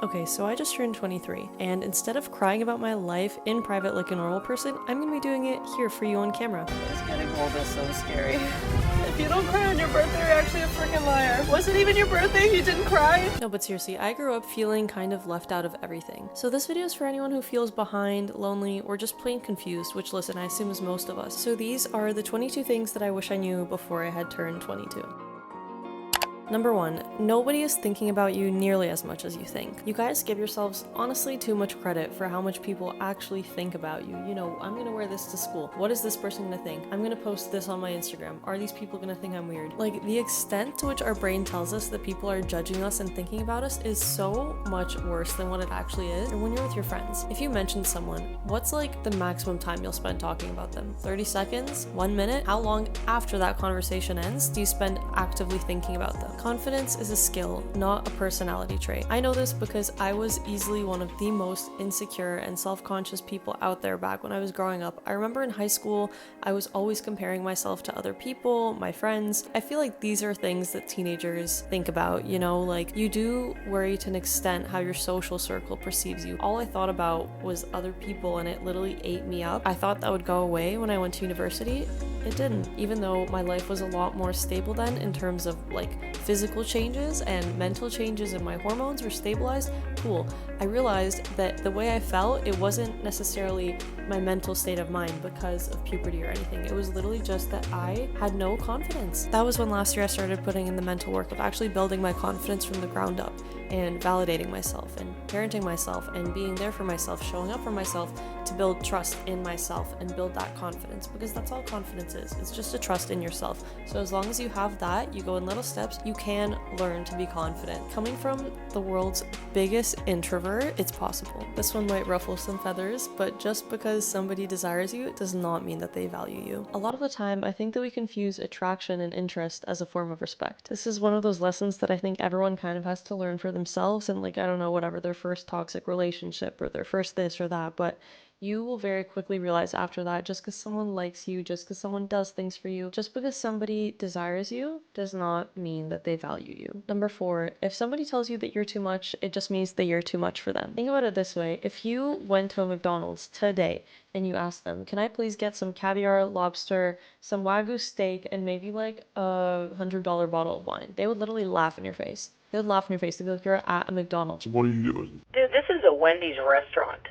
Okay, so I just turned 23, and instead of crying about my life in private like a normal person, I'm gonna be doing it here for you on camera. This getting old is so scary. If you don't cry on your birthday, you're actually a freaking liar. Was it even your birthday? You didn't cry? No, but seriously, I grew up feeling kind of left out of everything. So this video is for anyone who feels behind, lonely, or just plain confused, which listen, I assume is most of us. So these are the 22 things that I wish I knew before I had turned 22. Number 1, nobody is thinking about you nearly as much as you think. You guys give yourselves honestly too much credit for how much people actually think about you. You know, I'm gonna wear this to school. What is this person gonna think? I'm gonna post this on my Instagram. Are these people gonna think I'm weird? Like, the extent to which our brain tells us that people are judging us and thinking about us is so much worse than what it actually is. Or when you're with your friends, if you mention someone, what's like the maximum time you'll spend talking about them? 30 seconds? 1 minute? How long after that conversation ends do you spend actively thinking about them? Confidence is a skill, not a personality trait. I know this because I was easily one of the most insecure and self-conscious people out there back when I was growing up. I remember in high school, I was always comparing myself to other people, my friends. I feel like these are things that teenagers think about, you know, like you do worry to an extent how your social circle perceives you. All I thought about was other people and it literally ate me up. I thought that would go away when I went to university. It didn't, even though my life was a lot more stable then in terms of like physical changes and mental changes and my hormones were stabilized. Cool. I realized that the way I felt, it wasn't necessarily my mental state of mind because of puberty or anything. It was literally just that I had no confidence. That was when last year I started putting in the mental work of actually building my confidence from the ground up and validating myself and parenting myself and being there for myself, showing up for myself to build trust in myself and build that confidence, because that's all confidence is. It's just a trust in yourself. So as long as you have that, you go in little steps, you can learn to be confident. Coming from the world's biggest introvert, it's possible. This one might ruffle some feathers, but just because somebody desires you, it does not mean that they value you. A lot of the time, I think that we confuse attraction and interest as a form of respect. This is one of those lessons that I think everyone kind of has to learn for themselves, and like, I don't know, whatever, their first toxic relationship or their first this or that, but you will very quickly realize after that, just because someone likes you, just because someone does things for you, just because somebody desires you, does not mean that they value you. Number 4, if somebody tells you that you're too much, it just means that you're too much for them. Think about it this way. If you went to a McDonald's today and you asked them, can I please get some caviar, lobster, some Wagyu steak, and maybe like a $100 bottle of wine, they would literally laugh in your face. They would laugh in your face. They'd be like, you're at a McDonald's. What are you doing? Dude, this is a Wendy's restaurant.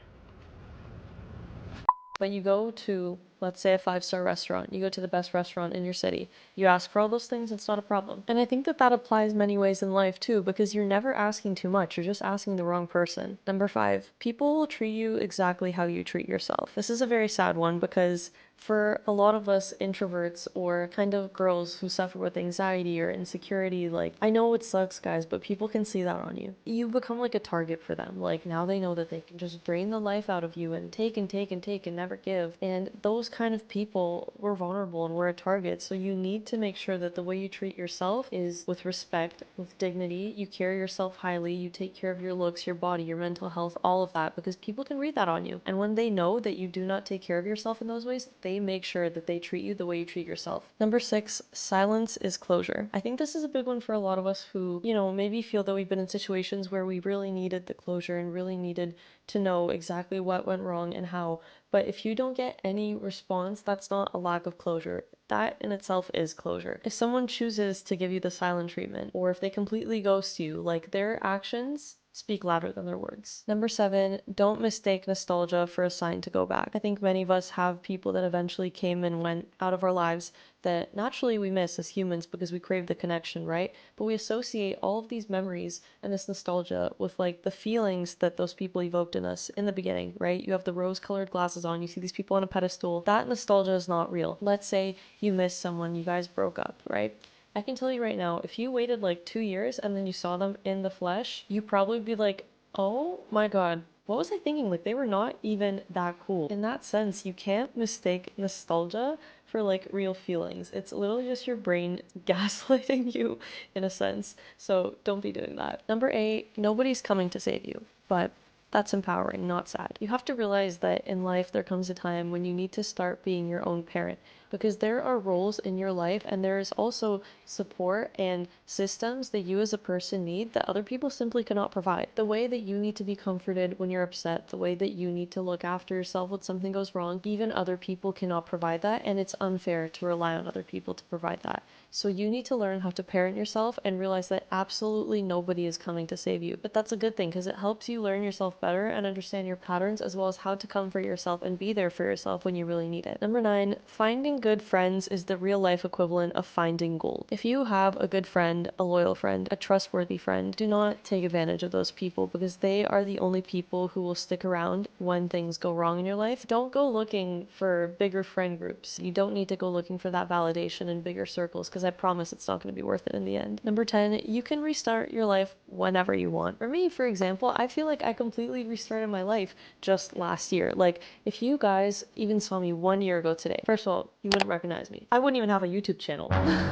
When you go to, let's say, a 5-star restaurant, you go to the best restaurant in your city, you ask for all those things, it's not a problem. And I think that that applies many ways in life too, because you're never asking too much, you're just asking the wrong person. Number 5, people will treat you exactly how you treat yourself. This is a very sad one because for a lot of us introverts or kind of girls who suffer with anxiety or insecurity, like, I know it sucks, guys, but people can see that on you. You become like a target for them. Like, now they know that they can just drain the life out of you and take and take and take and never give. And those kind of people were vulnerable and were a target. So you need to make sure that the way you treat yourself is with respect, with dignity. You carry yourself highly, you take care of your looks, your body, your mental health, all of that, because people can read that on you. And when they know that you do not take care of yourself in those ways, they make sure that they treat you the way you treat yourself. Number 6, silence is closure. I think this is a big one for a lot of us who, you know, maybe feel that we've been in situations where we really needed the closure and really needed to know exactly what went wrong and how. But if you don't get any response, that's not a lack of closure. That in itself is closure. If someone chooses to give you the silent treatment, or if they completely ghost you, like, their actions speak louder than their words. Number 7, don't mistake nostalgia for a sign to go back. I think many of us have people that eventually came and went out of our lives that naturally we miss as humans because we crave the connection, right? But we associate all of these memories and this nostalgia with like the feelings that those people evoked in us in the beginning, right? You have the rose-colored glasses on, you see these people on a pedestal. That nostalgia is not real. Let's say you miss someone, you guys broke up, right? I can tell you right now, if you waited like 2 years and then you saw them in the flesh, you'd probably be like, oh my God, what was I thinking? Like, they were not even that cool. In that sense, you can't mistake nostalgia for like real feelings. It's literally just your brain gaslighting you in a sense. So don't be doing that. Number 8, nobody's coming to save you, but That's empowering, not sad. You have to realize that in life there comes a time when you need to start being your own parent, because there are roles in your life and there is also support and systems that you as a person need that other people simply cannot provide. The way that you need to be comforted when you're upset, the way that you need to look after yourself when something goes wrong, even other people cannot provide that, and it's unfair to rely on other people to provide that. So you need to learn how to parent yourself and realize that absolutely nobody is coming to save you. But that's a good thing because it helps you learn yourself better and understand your patterns, as well as how to comfort yourself and be there for yourself when you really need it. Number 9, finding good friends is the real life equivalent of finding gold. If you have a good friend, a loyal friend, a trustworthy friend, do not take advantage of those people, because they are the only people who will stick around when things go wrong in your life. Don't go looking for bigger friend groups. You don't need to go looking for that validation in bigger circles, because I promise it's not going to be worth it in the end. Number 10, you can restart your life whenever you want. For me, for example, I feel like I completely restarted my life just last year. Like, if you guys even saw me 1 year ago today, first of all, you wouldn't recognize me. I wouldn't even have a YouTube channel.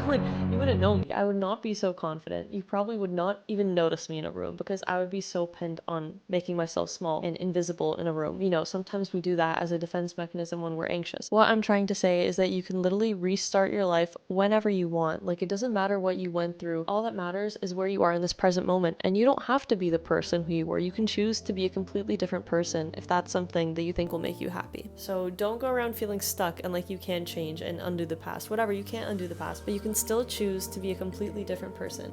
Like, you wouldn't know me. I would not be so confident. You probably would not even notice me in a room, because I would be so pinned on making myself small and invisible in a room. You know, sometimes we do that as a defense mechanism when we're anxious. What I'm trying to say is that you can literally restart your life whenever you want. Like, it doesn't matter what you went through. All that matters is where you are in this present moment. And you don't have to be the person who you were. You can choose to be a completely different person if that's something that you think will make you happy. So don't go around feeling stuck and like you can't change and undo the past. Whatever, you can't undo the past, but you can still choose to be a completely different person.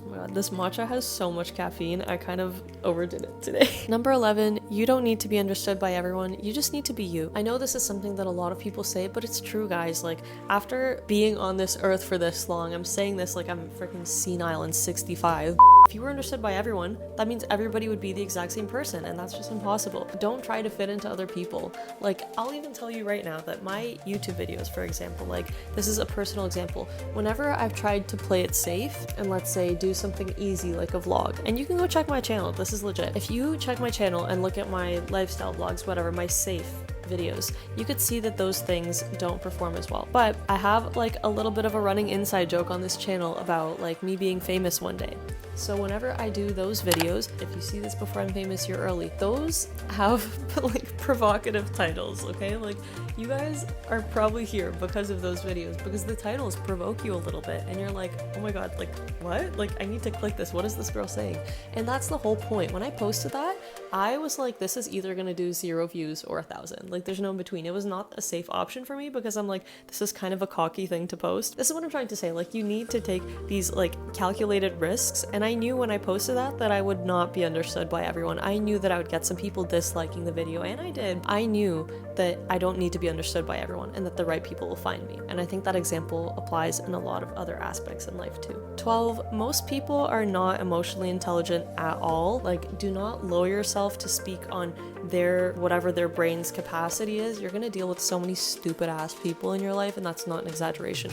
Oh my god, this matcha has so much caffeine, I kind of overdid it today. Number 11, you don't need to be understood by everyone, you just need to be you. I know this is something that a lot of people say, but it's true, guys. Like, after being on this earth for this long, I'm saying this like I'm freaking senile and 65. If you were understood by everyone, that means everybody would be the exact same person, and that's just impossible. Don't try to fit into other people. Like, I'll even tell you right now that my YouTube videos, for example, like, this is a personal example. Whenever I've tried to play it safe and, let's say, do something easy like a vlog, and you can go check my channel, this is legit. If you check my channel and look at my lifestyle vlogs, whatever, my safe videos, you could see that those things don't perform as well. But I have like a little bit of a running inside joke on this channel about like me being famous one day. So whenever I do those videos, if you see this before I'm famous, you're early. Those have like provocative titles, okay? Like, you guys are probably here because of those videos, because the titles provoke you a little bit and you're like, oh my god, like what? Like, I need to click this. What is this girl saying? And that's the whole point. When I posted that, I was like, this is either gonna do 0 views or 1,000. Like, there's no in between. It was not a safe option for me, because I'm like, this is kind of a cocky thing to post. This is what I'm trying to say. Like, you need to take these like calculated risks, and I knew when I posted that I would not be understood by everyone. I knew that I would get some people disliking the video, and I did. I knew that I don't need to be understood by everyone, and that the right people will find me. And I think that example applies in a lot of other aspects in life too. 12, most people are not emotionally intelligent at all. Like, do not lower yourself to speak on their whatever their brain's capacity is. You're gonna deal with so many stupid ass people in your life, and that's not an exaggeration.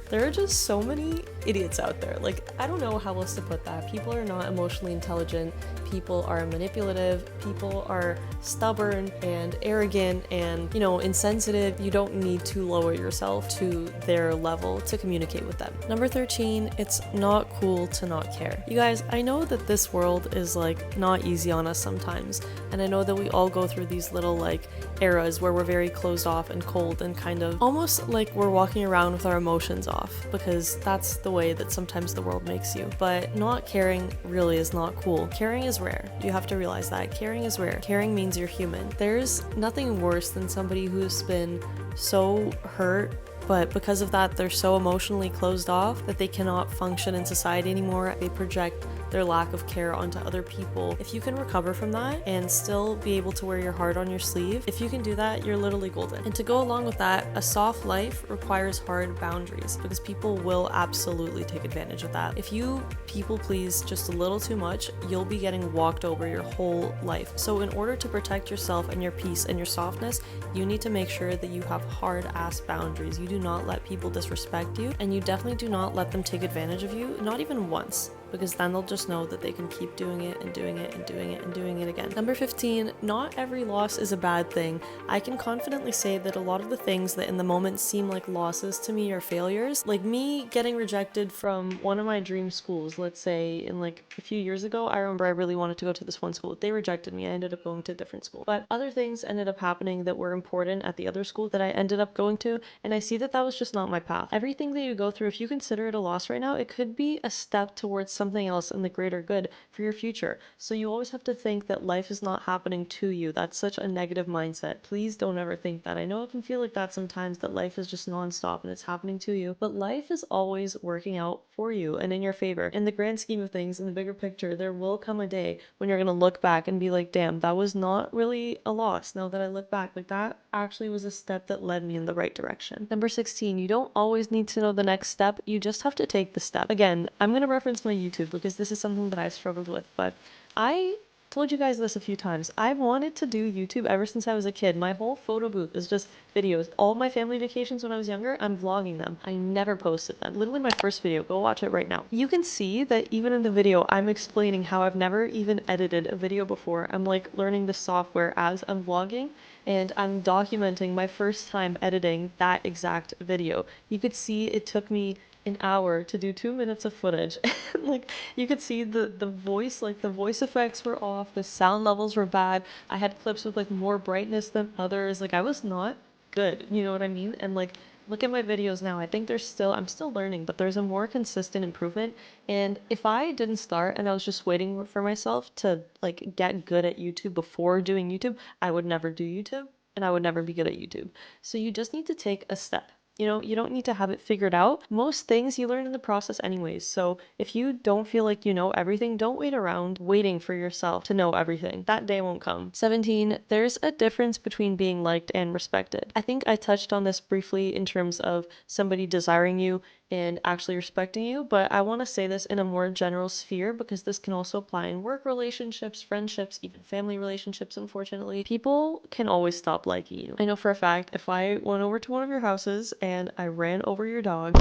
There are just so many idiots out there. Like, I don't know how else to put that. People are not emotionally intelligent. People are manipulative. People are stubborn and arrogant and, you know, insensitive. You don't need to lower yourself to their level to communicate with them. Number 13, it's not cool to not care. You guys, I know that this world is like not easy on us sometimes. And I know that we all go through these little like eras where we're very closed off and cold and kind of almost like we're walking around with our emotions off, because that's the way that sometimes the world makes you. But not caring really is not cool. Caring is rare. You have to realize that. Caring is rare. Caring means you're human. There's nothing worse than somebody who's been so hurt, but because of that, they're so emotionally closed off that they cannot function in society anymore. They project their lack of care onto other people. If you can recover from that and still be able to wear your heart on your sleeve, if you can do that, you're literally golden. And to go along with that, a soft life requires hard boundaries, because people will absolutely take advantage of that. If you people please just a little too much, you'll be getting walked over your whole life. So in order to protect yourself and your peace and your softness, you need to make sure that you have hard ass boundaries. You do not let people disrespect you, and you definitely do not let them take advantage of you, not even once. because then they'll just know that they can keep doing it and doing it and doing it and doing it again. Number 15, not every loss is a bad thing. I can confidently say that a lot of the things that in the moment seem like losses to me are failures. Like me getting rejected from one of my dream schools, let's say in like a few years ago, I remember I really wanted to go to this one school. They rejected me. I ended up going to a different school. But other things ended up happening that were important at the other school that I ended up going to, and I see that that was just not my path. Everything that you go through, if you consider it a loss right now, it could be a step towards something else in the greater good for your future. So you always have to think that life is not happening to you. That's such a negative mindset. Please don't ever think that. I know it can feel like that sometimes, that life is just nonstop and it's happening to you, but life is always working out for you and in your favor. In the grand scheme of things, in the bigger picture, there will come a day when you're gonna look back and be like, damn, that was not really a loss. Now that I look back, like that actually was a step that led me in the right direction. Number 16, you don't always need to know the next step. You just have to take the step. Again, I'm going to reference my YouTube because this is something that I've struggled with, but I told you guys this a few times. I've wanted to do YouTube ever since I was a kid. My whole photo booth is just videos. All my family vacations when I was younger, I'm vlogging them. I never posted them. Literally my first video, go watch it right now. You can see that even in the video, I'm explaining how I've never even edited a video before. I'm like learning the software as I'm vlogging, and I'm documenting my first time editing that exact video. You could see it took me an hour to do 2 minutes of footage. Like you could see the voice, like the voice effects were off, the sound levels were bad. I had clips with like more brightness than others. Like I was not good, you know what I mean? And like look at my videos now. I think I'm still learning, but there's a more consistent improvement. And if I didn't start and I was just waiting for myself to like get good at YouTube before doing YouTube, I would never do YouTube and I would never be good at YouTube. So you just need to take a step. You know, you don't need to have it figured out. Most things you learn in the process anyways. So if you don't feel like you know everything, don't wait around waiting for yourself to know everything. That day won't come. 17, there's a difference between being liked and respected. I think I touched on this briefly in terms of somebody desiring you and actually respecting you, but I want to say this in a more general sphere because this can also apply in work relationships, friendships, even family relationships. Unfortunately, people can always stop liking you. I know for a fact if I went over to one of your houses and I ran over your dog,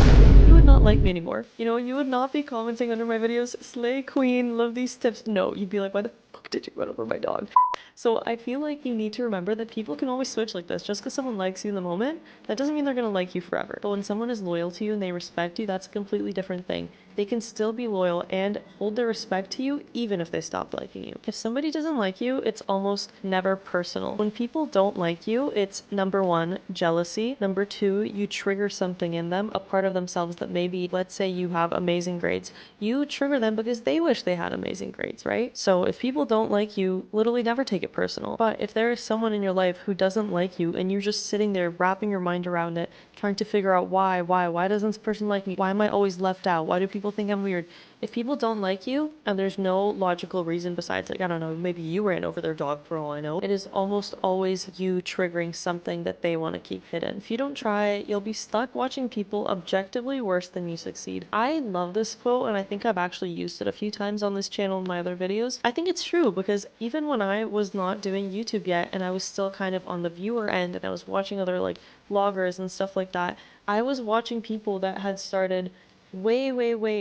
you would not like me anymore. You know, you would not be commenting under my videos, slay queen, love these tips. No, you'd be like, why the fuck did you run over my dog? So I feel like you need to remember that people can always switch like this. Just because someone likes you in the moment, that doesn't mean they're going to like you forever. But when someone is loyal to you and they respect you, that's a completely different thing. They can still be loyal and hold their respect to you even if they stop liking you. If somebody doesn't like you, it's almost never personal. When people don't like you, it's number 1, jealousy. Number 2, you trigger something in them, a part of themselves that maybe, let's say you have amazing grades. You trigger them because they wish they had amazing grades, right? So if people don't like you, literally never take it personal. But if there is someone in your life who doesn't like you and you're just sitting there wrapping your mind around it, trying to figure out why doesn't this person like me? Why am I always left out? Why do people think I'm weird? If people don't like you and there's no logical reason besides, like, I don't know, maybe you ran over their dog for all I know, it is almost always you triggering something that they want to keep hidden. If you don't try, you'll be stuck watching people objectively worse than you succeed. I love this quote and I think I've actually used it a few times on this channel in my other videos. I think it's true because even when I was not doing YouTube yet and I was still kind of on the viewer end and I was watching other like vloggers and stuff like that, I was watching people that had started way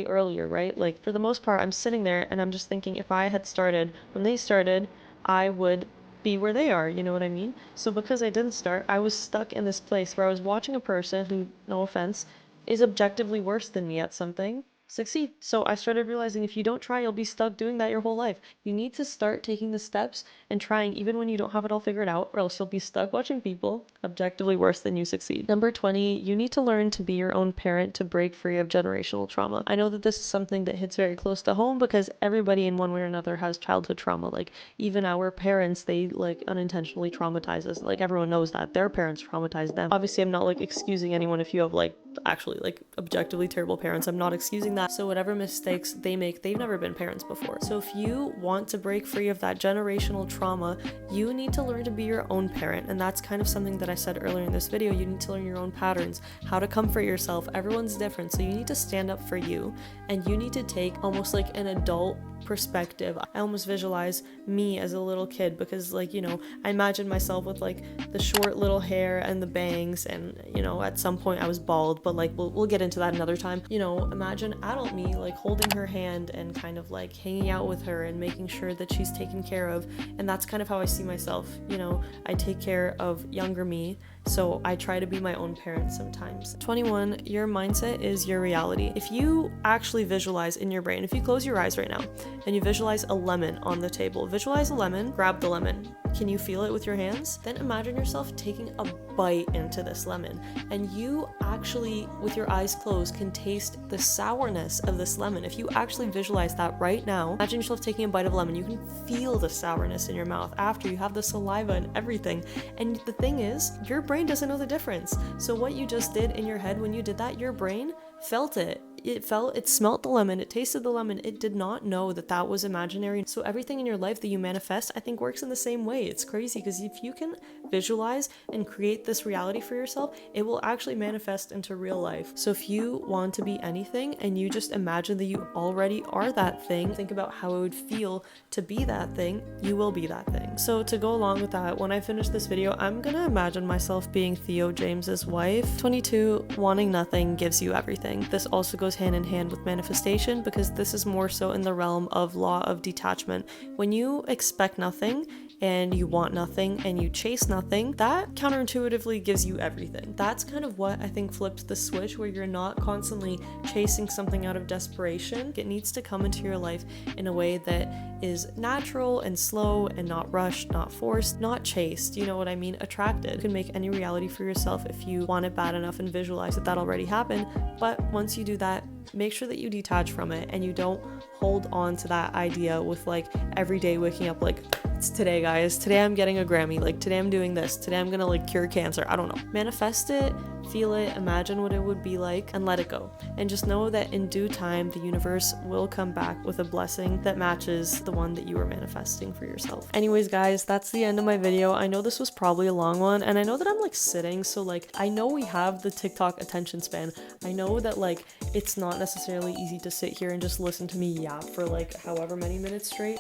earlier, right? Like for the most part, I'm sitting there and I'm just thinking if I had started when they started, I would be where they are, you know what I mean? So because I didn't start, I was stuck in this place where I was watching a person who, no offense, is objectively worse than me at something succeed. So I started realizing if you don't try, you'll be stuck doing that your whole life. You need to start taking the steps and trying even when you don't have it all figured out, or else you'll be stuck watching people objectively worse than you succeed. Number 20, you need to learn to be your own parent to break free of generational trauma. I know that this is something that hits very close to home because everybody in one way or another has childhood trauma. Like even our parents, they like unintentionally traumatize us. Like everyone knows that their parents traumatized them. Obviously, I'm not like excusing anyone if you have like actually like objectively terrible parents. I'm not excusing that. So whatever mistakes they make, they've never been parents before. So if you want to break free of that generational trauma, you need to learn to be your own parent. And that's kind of something that I said earlier in this video. You need to learn your own patterns, how to comfort yourself. Everyone's different. So you need to stand up for you and you need to take almost like an adult perspective. I almost visualize me as a little kid because, like, you know, I imagine myself with like the short little hair and the bangs, and you know, at some point I was bald, but like we'll get into that another time. You know, imagine adult me like holding her hand and kind of like hanging out with her and making sure that she's taken care of, and that's kind of how I see myself. You know, I take care of younger me, so I try to be my own parent sometimes. 21, your mindset is your reality. If you actually visualize in your brain, if you close your eyes right now and you visualize a lemon on the table, visualize a lemon, grab the lemon. Can you feel it with your hands? Then imagine yourself taking a bite into this lemon, and you actually, with your eyes closed, can taste the sourness of this lemon. If you actually visualize that right now, imagine yourself taking a bite of lemon. You can feel the sourness in your mouth after you have the saliva and everything. And the thing is, your brain doesn't know the difference. So what you just did in your head when you did that, your brain felt it. It smelt the lemon, it tasted the lemon, it did not know that that was imaginary. So everything in your life that you manifest, I think, works in the same way. It's crazy because if you can visualize and create this reality for yourself, it will actually manifest into real life. So if you want to be anything and you just imagine that you already are that thing, think about how it would feel to be that thing, you will be that thing. So to go along with that, when I finish this video, I'm gonna imagine myself being Theo James's wife. 22, wanting nothing gives you everything. This also goes hand in hand with manifestation because this is more so in the realm of law of detachment. When you expect nothing and you want nothing and you chase nothing, that counterintuitively gives you everything. That's kind of what I think flips the switch, where you're not constantly chasing something out of desperation. It needs to come into your life in a way that is natural and slow and not rushed, not forced, not chased, you know what I mean, attracted. You can make any reality for yourself if you want it bad enough and visualize that already happened. But once you do that, make sure that you detach from it and you don't hold on to that idea with like every day waking up like, it's today, guys, today I'm getting a Grammy, like today I'm doing this, today I'm gonna like cure cancer. I don't know. Manifest it, feel it, imagine what it would be like, and let it go. And just know that in due time, the universe will come back with a blessing that matches the one that you were manifesting for yourself. Anyways, guys, that's the end of my video. I know this was probably a long one, and I know that I'm like sitting, so like I know we have the TikTok attention span. I know that like it's not necessarily easy to sit here and just listen to me yap for like however many minutes straight.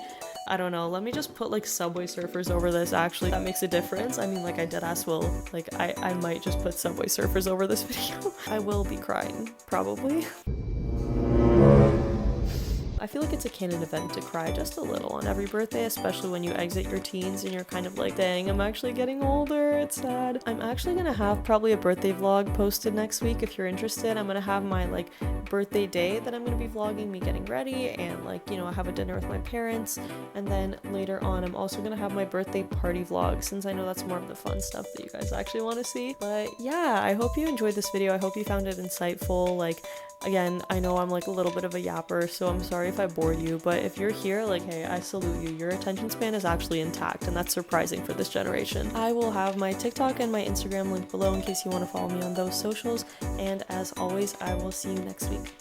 I don't know, let me just put like Subway Surfers over this. Actually, that makes a difference. I mean, like I deadass will, like I might just put Subway Surfers over this video. I will be crying, probably. I feel like it's a canon event to cry just a little on every birthday, especially when you exit your teens and you're kind of like, dang, I'm actually getting older, it's sad. I'm actually gonna have probably a birthday vlog posted next week if you're interested. I'm gonna have my like birthday day that I'm gonna be vlogging me getting ready and like, you know, I have a dinner with my parents, and then later on I'm also gonna have my birthday party vlog, since I know that's more of the fun stuff that you guys actually want to see. But yeah, I hope you enjoyed this video. I hope you found it insightful. Like, again, I know I'm like a little bit of a yapper, so I'm sorry if I bored you, but if you're here, like, hey, I salute you. Your attention span is actually intact, and that's surprising for this generation. I will have my TikTok and my Instagram linked below in case you want to follow me on those socials, and as always, I will see you next week.